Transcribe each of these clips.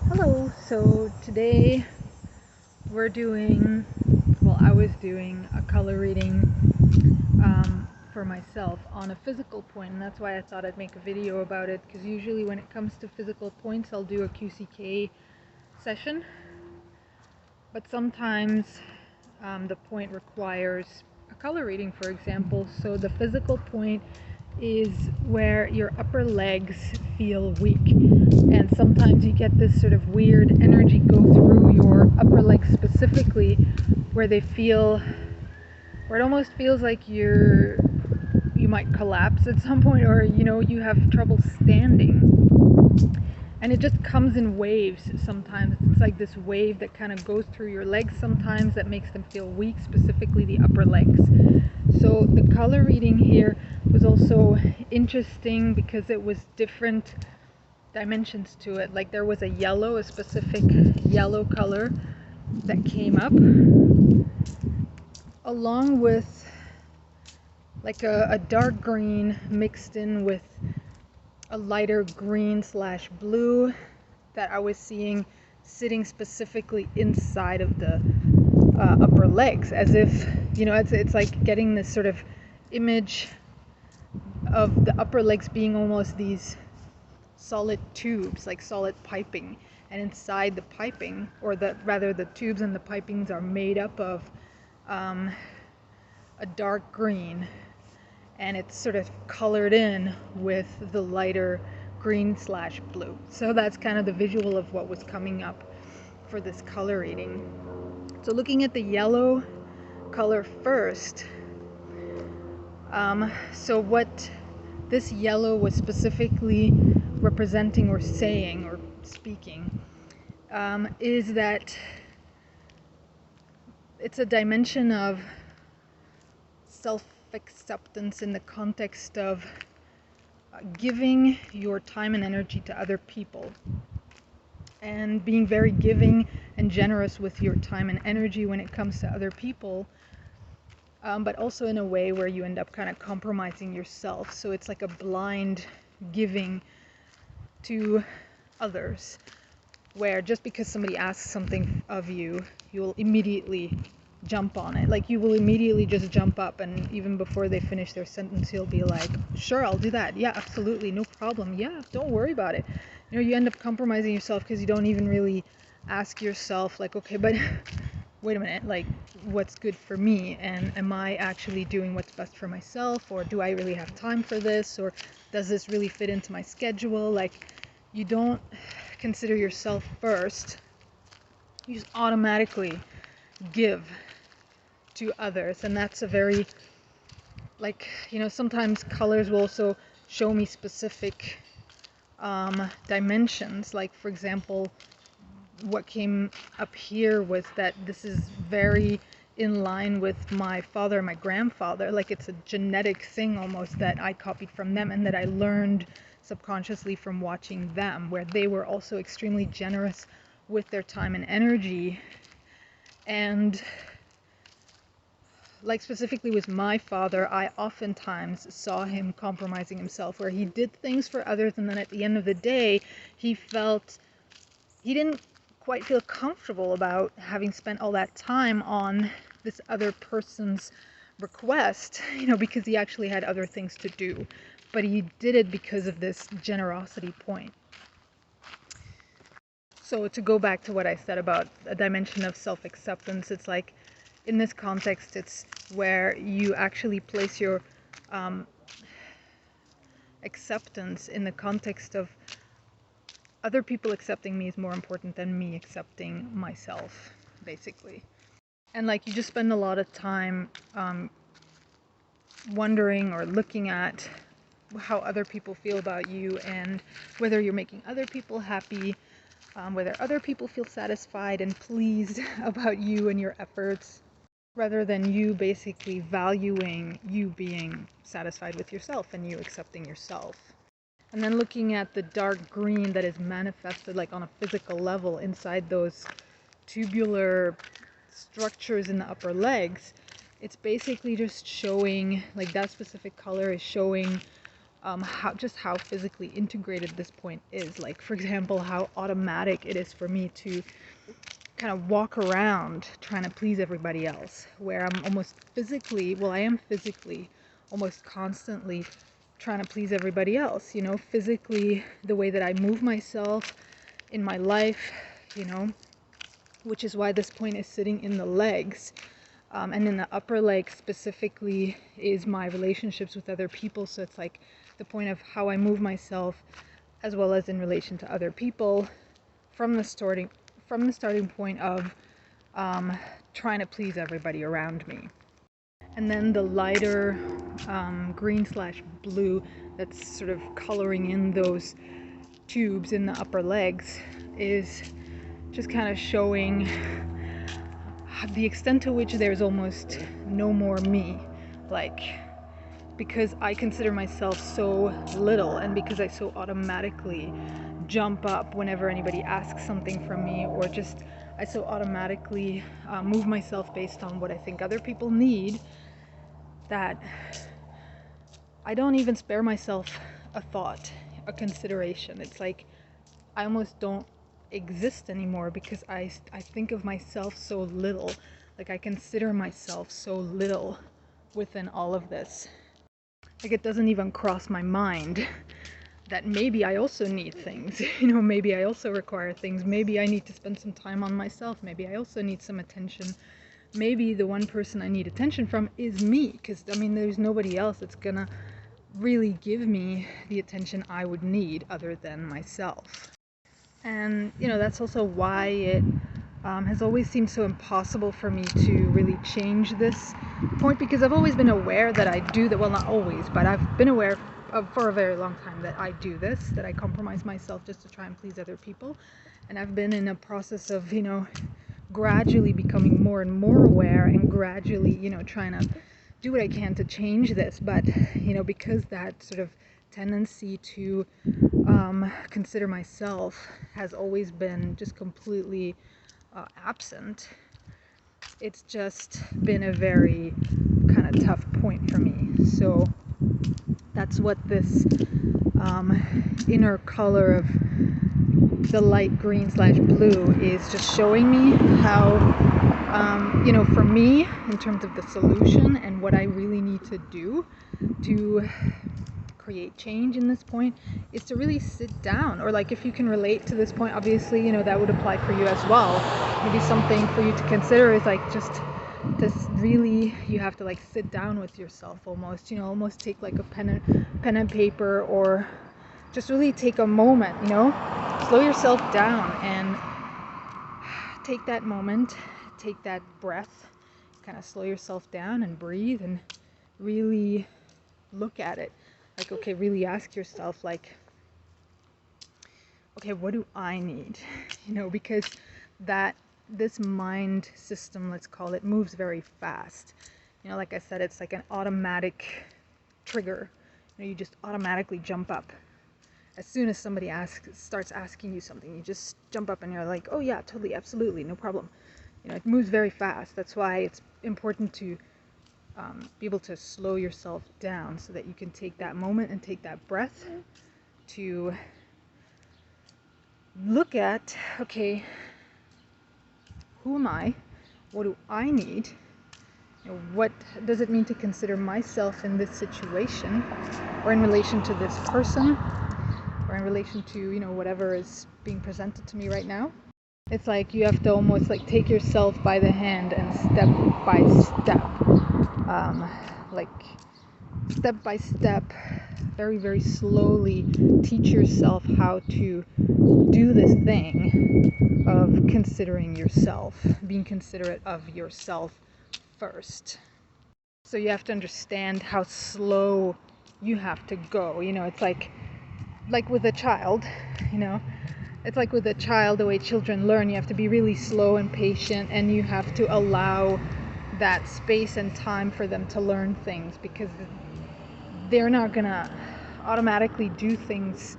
Hello, so today I was doing a color reading for myself on a physical point, and that's why I thought I'd make a video about it, because usually when it comes to physical points, I'll do a QCK session, but sometimes the point requires a color reading, for example. So the physical point is where your upper legs feel weak, and sometimes you get this sort of weird energy go through your upper legs specifically, where where it almost feels like you might collapse at some point, or you have trouble standing. And it just comes in waves sometimes. It's like this wave that kind of goes through your legs sometimes that makes them feel weak, specifically the upper legs. So the color reading here was also interesting because it was different dimensions to it. Like there was a specific yellow color that came up, along with like a dark green mixed in with a lighter green/blue that I was seeing sitting specifically inside of the upper legs, as if, it's like getting this sort of image of the upper legs being almost these solid tubes, like solid piping, and inside the piping, or the tubes and the pipings are made up of a dark green, and it's sort of colored in with the lighter green/blue. So that's kind of the visual of what was coming up for this color reading. So looking at the yellow color first, so what this yellow was specifically representing or saying or speaking is that it's a dimension of self-acceptance in the context of giving your time and energy to other people, and being very giving and generous with your time and energy when it comes to other people, but also in a way where you end up kind of compromising yourself. So it's like a blind giving to others, where just because somebody asks something of you, you'll immediately jump on it. Like you will immediately just jump up, and even before they finish their sentence, you'll be like, sure, I'll do that. Yeah, absolutely, no problem. Yeah, don't worry about it. You end up compromising yourself because you don't even really ask yourself, like, okay, but wait a minute, like, what's good for me? And am I actually doing what's best for myself? Or do I really have time for this? Or does this really fit into my schedule? Like, you don't consider yourself first. You just automatically give to others. And that's a very, like, sometimes colors will also show me specific dimensions. Like, for example, what came up here was that this is very in line with my father and my grandfather. Like, it's a genetic thing almost that I copied from them, and that I learned subconsciously from watching them, where they were also extremely generous with their time and energy. And like specifically with my father, I oftentimes saw him compromising himself, where he did things for others, and then at the end of the day, he didn't quite feel comfortable about having spent all that time on this other person's request, because he actually had other things to do. But he did it because of this generosity point. So to go back to what I said about a dimension of self-acceptance, it's like, in this context, it's where you actually place your acceptance in the context of other people accepting me is more important than me accepting myself, basically. And like, you just spend a lot of time wondering or looking at how other people feel about you, and whether you're making other people happy, whether other people feel satisfied and pleased about you and your efforts, rather than you basically valuing you being satisfied with yourself and you accepting yourself. And then looking at the dark green that is manifested like on a physical level inside those tubular structures in the upper legs, it's basically just showing, like, that specific color is showing how physically integrated this point is. Like, for example, how automatic it is for me to kind of walk around trying to please everybody else, where I'm almost physically, well, I am physically almost constantly trying to please everybody else, physically, the way that I move myself in my life, which is why this point is sitting in the legs. And in the upper leg specifically is my relationships with other people. So it's like the point of how I move myself as well as in relation to other people from the starting point of trying to please everybody around me. And then the lighter green/blue that's sort of coloring in those tubes in the upper legs is just kind of showing the extent to which there's almost no more me, like, because I consider myself so little, and because I so automatically jump up whenever anybody asks something from me, or just I so automatically move myself based on what I think other people need, that I don't even spare myself a thought, a consideration. It's like I almost don't exist anymore because I think of myself so little. Like, I consider myself so little within all of this. Like, it doesn't even cross my mind that maybe I also need things, maybe I also require things, maybe I need to spend some time on myself, maybe I also need some attention, maybe the one person I need attention from is me, because there's nobody else that's gonna really give me the attention I would need other than myself. And that's also why it has always seemed so impossible for me to really change this point, because I've always been aware that I do that. Well, not always, but I've been aware for a very long time that I do this, that I compromise myself just to try and please other people. And I've been in a process of gradually becoming more and more aware, and gradually trying to do what I can to change this. But because that sort of tendency to consider myself has always been just completely absent, it's just been a very kind of tough point for me. So that's what this inner color of the light green/blue is just showing me. How for me, in terms of the solution and what I really need to do to create change in this point, is to really sit down, or like, if you can relate to this point, obviously that would apply for you as well. Maybe something for you to consider is like, just really, you have to like sit down with yourself, almost take like a pen and paper, or just really take a moment, slow yourself down and take that moment, take that breath, kind of slow yourself down and breathe and really look at it. Like, okay, really ask yourself, like, okay, what do I need? Because this mind system, let's call it, moves very fast. Like I said, it's like an automatic trigger. You just automatically jump up. As soon as somebody starts asking you something, you just jump up and you're like, oh yeah, totally, absolutely, no problem. It moves very fast. That's why it's important to be able to slow yourself down, so that you can take that moment and take that breath to look at, okay, who am I? What do I need? What does it mean to consider myself in this situation, or in relation to this person, or in relation to, whatever is being presented to me right now? It's like you have to almost like take yourself by the hand and step by step, like step by step, very, very slowly teach yourself how to do this thing of considering yourself, being considerate of yourself first. So you have to understand how slow you have to go. It's like with a child, it's like with a child, the way children learn, you have to be really slow and patient, and you have to allow that space and time for them to learn things, because they're not gonna automatically do things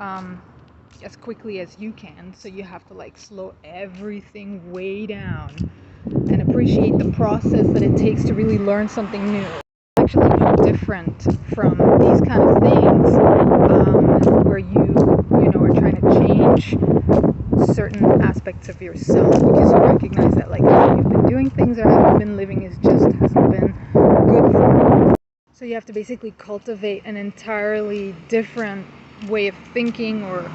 as quickly as you can. So you have to like slow everything way down and appreciate the process that it takes to really learn something new. actually no different from these kind of things, where you know, are trying to change certain aspects of yourself because you recognize that like how you've been doing things or how you've been living is just hasn't been good for you. So you have to basically cultivate an entirely different way of thinking or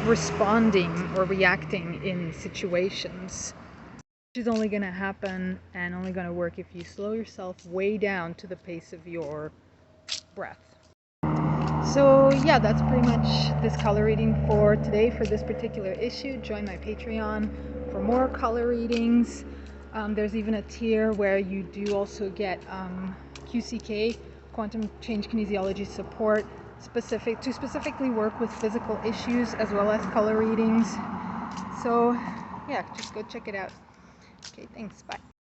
responding or reacting in situations, which is only going to happen and only going to work if you slow yourself way down to the pace of your breath. So yeah, that's pretty much this color reading for today for this particular issue. Join my Patreon for more color readings. There's even a tier where you do also get QCK, Quantum Change Kinesiology support, specifically work with physical issues as well as color readings. So yeah, just go check it out. Okay, thanks, bye.